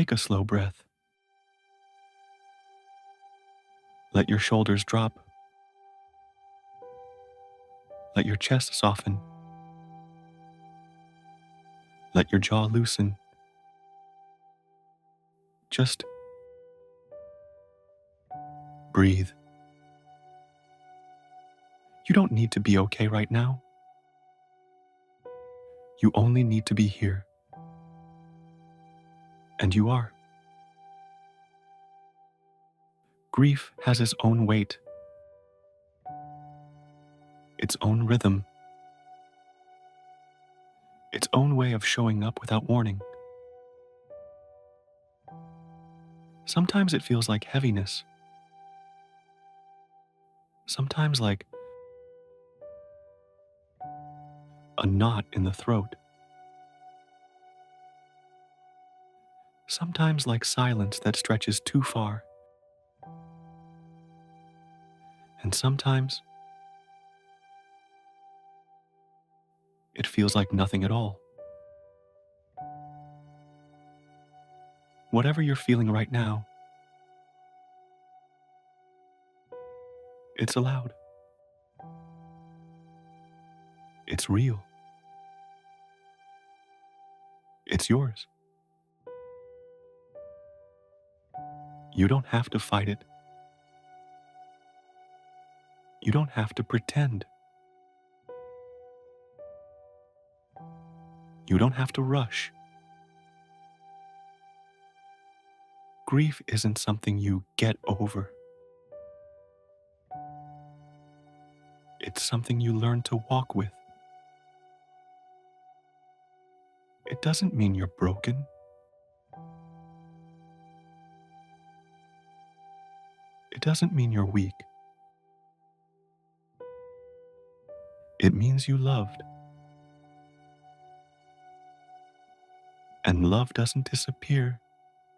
Take a slow breath. Let your shoulders drop. Let your chest soften. Let your jaw loosen. Just breathe. You don't need to be okay right now. You only need to be here. And you are. Grief has its own weight, its own rhythm, its own way of showing up without warning. Sometimes it feels like heaviness. Sometimes like a knot in the throat. Sometimes like silence that stretches too far. And sometimes it feels like nothing at all. Whatever you're feeling right now, it's allowed. It's real. It's yours. You don't have to fight it. You don't have to pretend. You don't have to rush. Grief isn't something you get over. It's something you learn to walk with. It doesn't mean you're broken. It doesn't mean you're weak. It means you loved. And love doesn't disappear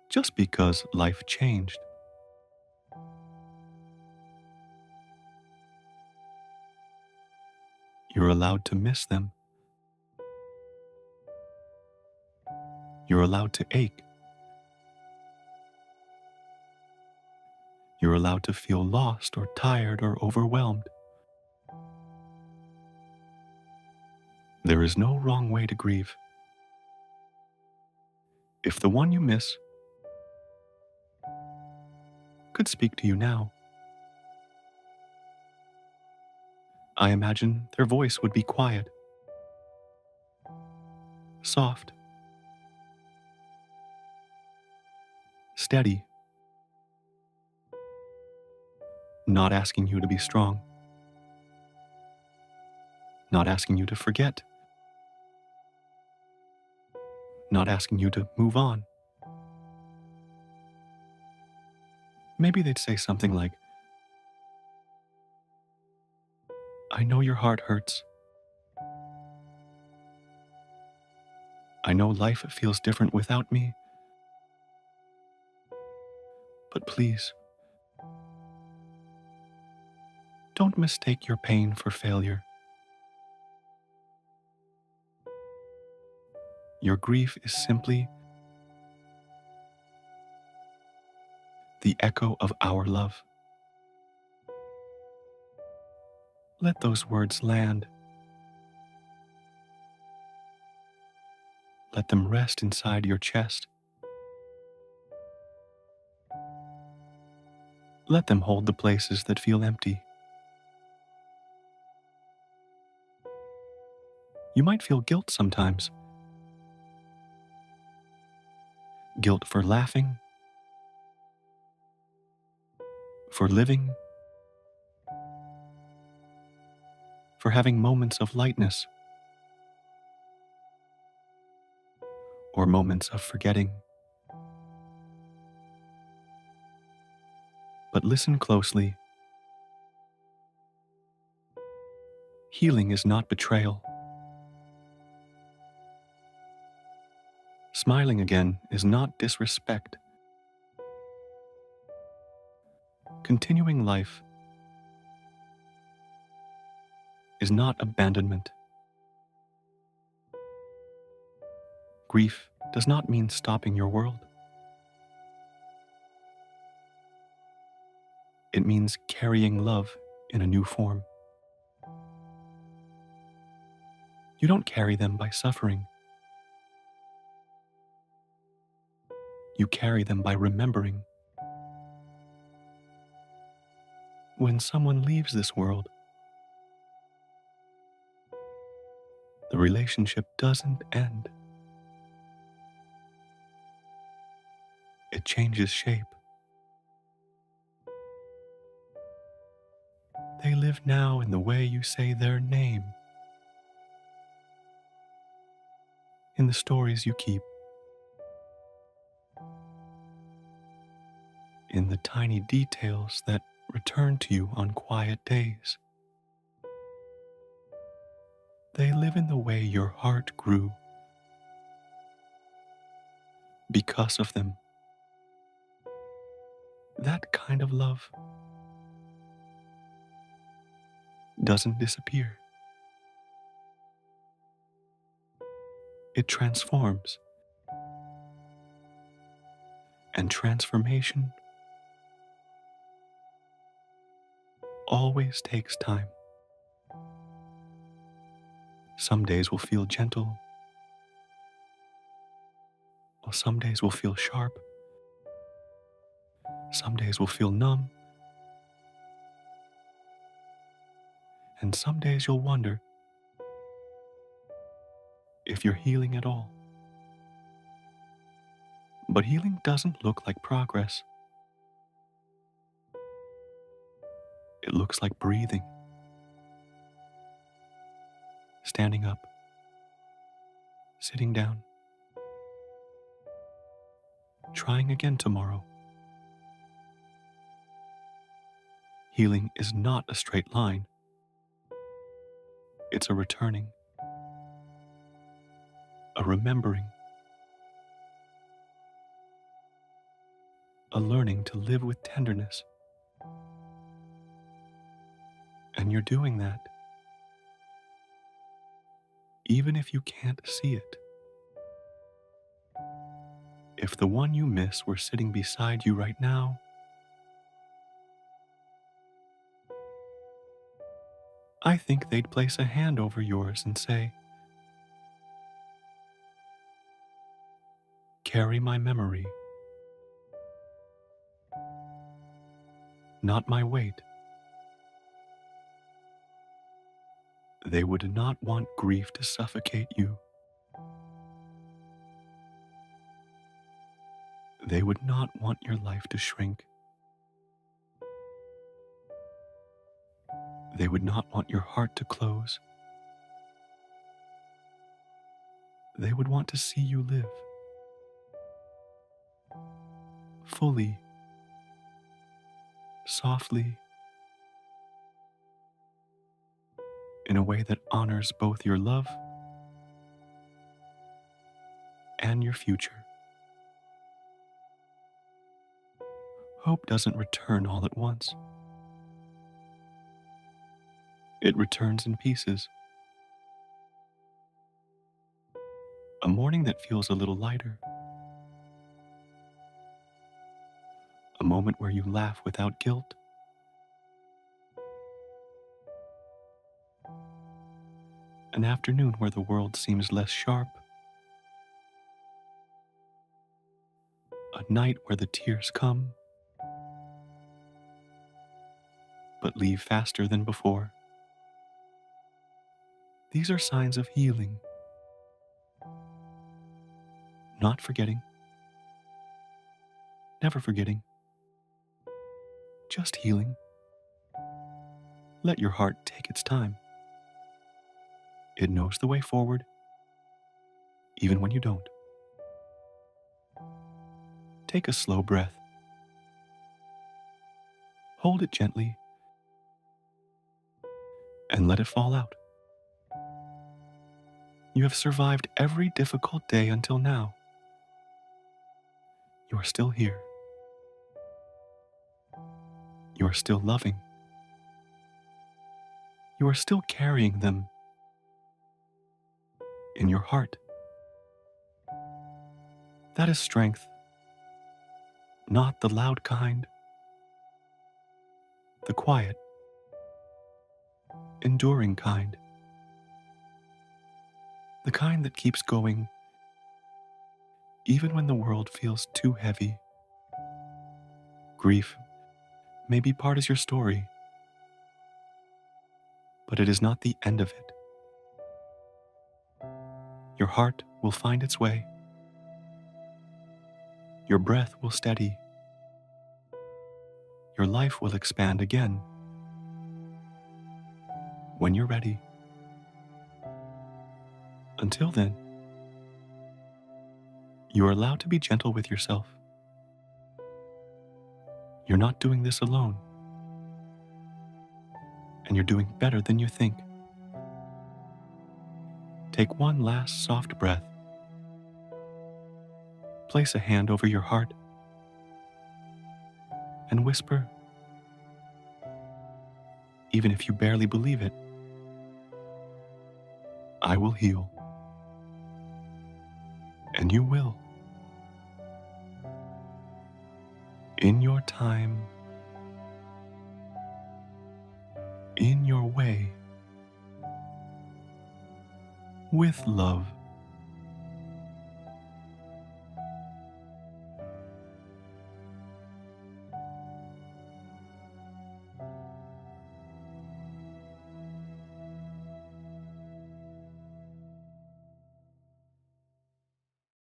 just because life changed. You're allowed to miss them. You're allowed to ache. You're allowed to feel lost or tired or overwhelmed. There is no wrong way to grieve. If the one you miss could speak to you now, I imagine their voice would be quiet, soft, steady, not asking you to be strong, not asking you to forget, not asking you to move on. Maybe they'd say something like, I know your heart hurts. I know life feels different without me. But please, don't mistake your pain for failure. Your grief is simply the echo of our love. Let those words land. Let them rest inside your chest. Let them hold the places that feel empty. You might feel guilt sometimes. Guilt for laughing, for living, for having moments of lightness, or moments of forgetting. But listen closely. Healing is not betrayal. Smiling again is not disrespect. Continuing life is not abandonment. Grief does not mean stopping your world. It means carrying love in a new form. You don't carry them by suffering. You carry them by remembering. When someone leaves this world, the relationship doesn't end. It changes shape. They live now in the way you say their name, in the stories you keep, in the tiny details that return to you on quiet days. They live in the way your heart grew because of them. That kind of love doesn't disappear. It transforms. And transformation always takes time. Some days will feel gentle, while some days will feel sharp. Some days will feel numb, and some days you'll wonder if you're healing at all. But healing doesn't look like progress. It looks like breathing, standing up, sitting down, trying again tomorrow. Healing is not a straight line. It's a returning, a remembering, a learning to live with tenderness. And you're doing that, even if you can't see it. If the one you miss were sitting beside you right now, I think they'd place a hand over yours and say, "Carry my memory, not my weight." They would not want grief to suffocate you. They would not want your life to shrink. They would not want your heart to close. They would want to see you live fully, softly, in a way that honors both your love and your future. Hope doesn't return all at once. It returns in pieces. A morning that feels a little lighter. A moment where you laugh without guilt. An afternoon where the world seems less sharp. A night where the tears come, but leave faster than before. These are signs of healing. Not forgetting. Never forgetting. Just healing. Let your heart take its time. It knows the way forward, even when you don't. Take a slow breath. Hold it gently and let it fall out. You have survived every difficult day until now. You are still here. You are still loving. You are still carrying them in your heart. That is strength, not the loud kind, the quiet, enduring kind, the kind that keeps going even when the world feels too heavy. Grief may be part of your story, but it is not the end of it. Your heart will find its way. Your breath will steady. Your life will expand again when you're ready. Until then, you are allowed to be gentle with yourself. You're not doing this alone, and you're doing better than you think. Take one last soft breath. Place a hand over your heart and whisper, even if you barely believe it, I will heal. And you will. In your time, in your way, with love.